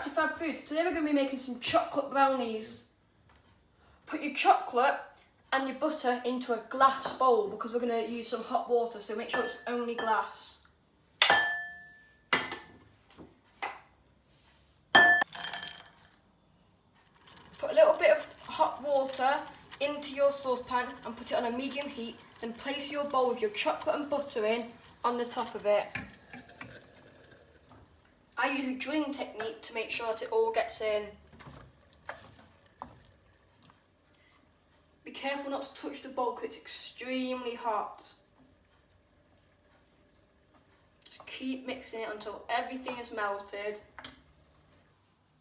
back to Fab Foods. Today we're going to be making some chocolate brownies. Put your chocolate and your butter into a glass bowl because we're going to use some hot water, so make sure it's only glass. Put a little bit of hot water into your saucepan and put it on a medium heat, then place your bowl with your chocolate and butter in on the top of it. I use a drilling technique to make sure that it all gets in. Be careful not to touch the bowl because it's extremely hot. Just keep mixing it until everything is melted.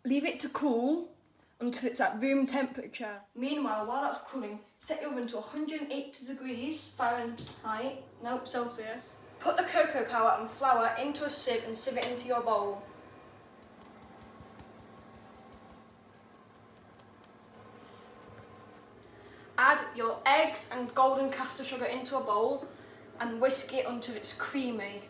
Leave it to cool until it's at room temperature. Meanwhile, while that's cooling, set your oven to 180 degrees Fahrenheit, nope, Celsius. Put the cocoa powder and flour into a sieve and sieve it into your bowl. Add your eggs and golden caster sugar into a bowl and whisk it until it's creamy.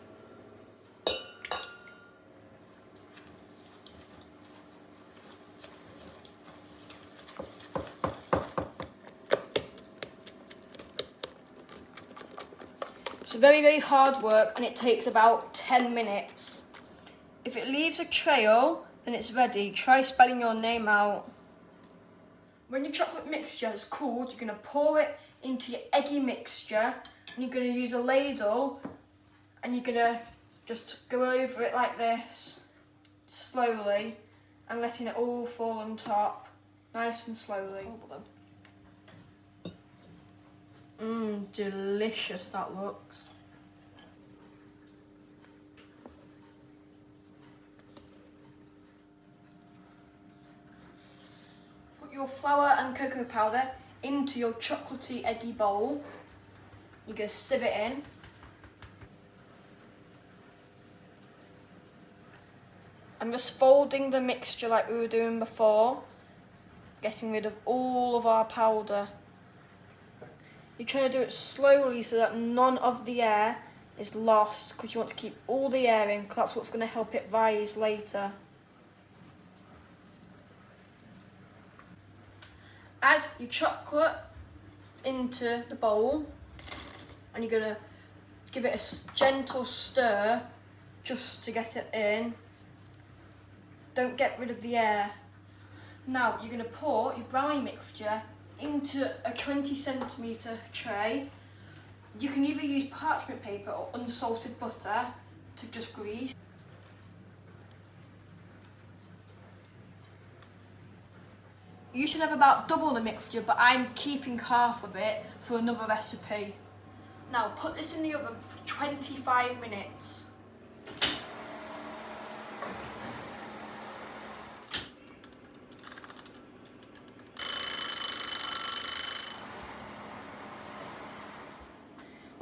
It's very hard work and it takes about 10 minutes. If it leaves a trail, then it's ready. Try spelling your name out. When your chocolate mixture has cooled, you're going to pour it into your eggy mixture and you're going to use a ladle and you're going to just go over it like this, slowly, and letting it all fall on top, nice and slowly. Delicious that looks. Put your flour and cocoa powder into your chocolatey eggy bowl. You're going to sieve it in. I'm just folding the mixture like we were doing before, getting rid of all of our powder. You're trying to do it slowly so that none of the air is lost because you want to keep all the air in because that's what's going to help it rise later. Add your chocolate into the bowl and you're going to give it a gentle stir just to get it in. Don't get rid of the air. Now you're going to pour your brownie mixture into a 20cm tray. You can either use parchment paper or unsalted butter to just grease. You should have about double the mixture, but I'm keeping half of it for another recipe. Now put this in the oven for 25 minutes.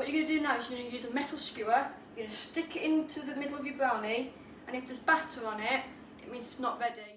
What you're going to do now is you're going to use a metal skewer, you're going to stick it into the middle of your brownie, and if there's batter on it, it means it's not ready.